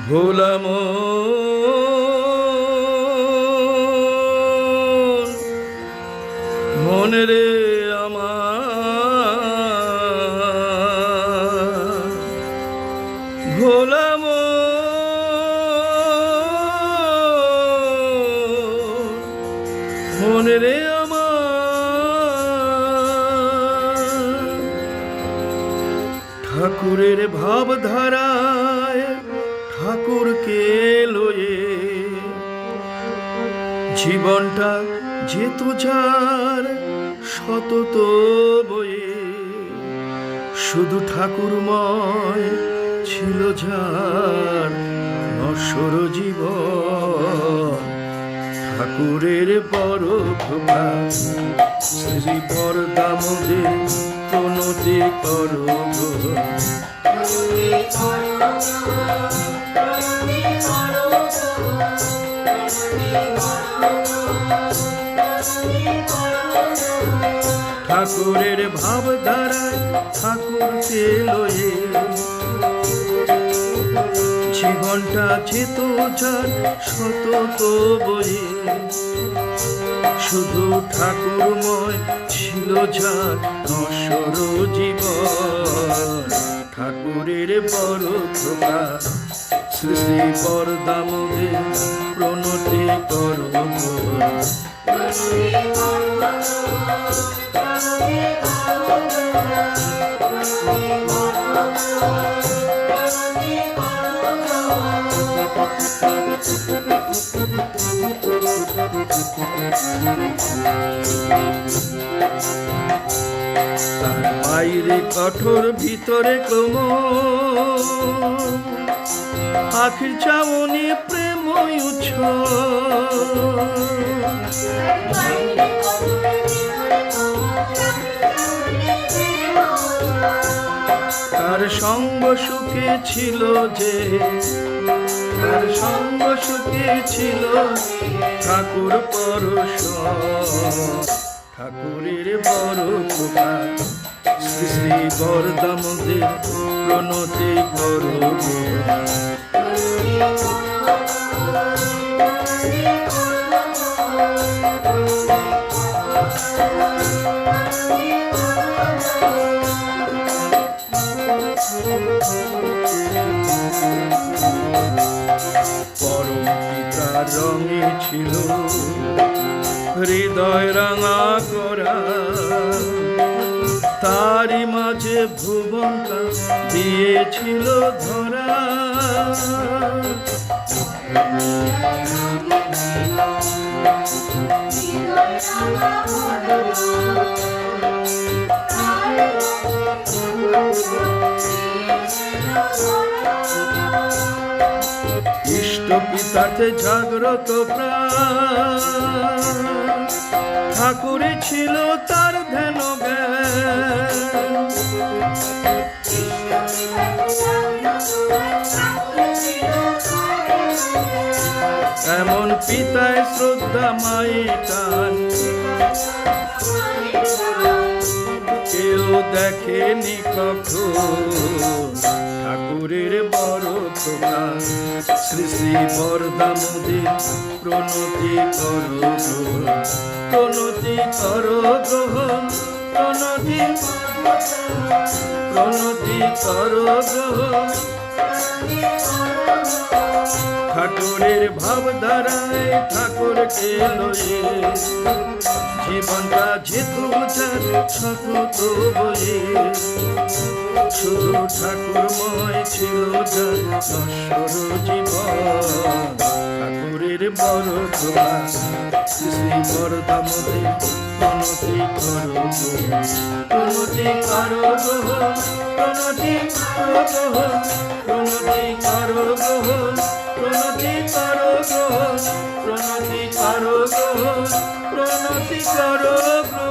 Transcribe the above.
ভোলা মন রে আমার, ভোলা মন রে আমার, ঠাকুরের ভাবধারায় ঠাকুরকে লয়ে জীবনটা যেত যার সতত বয়ে, শুধু ঠাকুরময় ছিল যার নশ্বর জীবন। ঠাকুরের বড় কৃপা শ্রী বরদামোদের প্রণতি করো গো। ঠাকুরের ভাবধারায় ঠাকুরকে লয়ে জীবনটা যেত যার সতত বয়ে, শুধু ঠাকুরময় ছিল যার নশ্বর জীবন। ঠাকুরের বড় কৃপা শ্রী শ্রী বরদামোদের প্রণতি করো গো। তার বাইরে কঠোর ভিতরে কোমল, আখির চাউনি প্রেম তার সঙ্গ সুখে ছিল যে, তার সঙ্গ সুখে ছিল ঠাকুর পরশ। ঠাকুরের বড় কৃপা শ্রী শ্রী বরদামোদের প্রণতি করো গো। পরম পিতার রঙে ছিল হৃদয় রাঙা করা, তারই মাঝে ভুবনটা দিয়েছিল ধরা। ইষ্ট পিতাতে জাগ্রত প্রাণ, ঠাকুরে ছিল তার ধ্যান জ্ঞান। এমন পিতায় শ্রদ্ধা মায়ে টান, কেউ দেখেনি কখন। ঠাকুরের বড় কৃপা শ্রী শ্রী বরদামোদের প্রণতি করো গ্রহণ, প্রণতি করো গ্রহণ, প্রণতি প্রণতি করো গ্রহণ। ঠাকুরের ভাবধারায় ঠাকুরকে লয়ে জীবনটা যেত যার সতত বয়ে, শুধু ঠাকুরময় ছিল যার নশ্বর জীবন। ঠাকুরের বড় কৃপা শ্রী শ্রী বরদামোদের প্রণতি করো গো। প্রণতি করো গো, প্রণতি করো গো, প্রণতি করো গো, প্রণতি করো গো, প্রণতি করো গো, প্রণতি করো গো।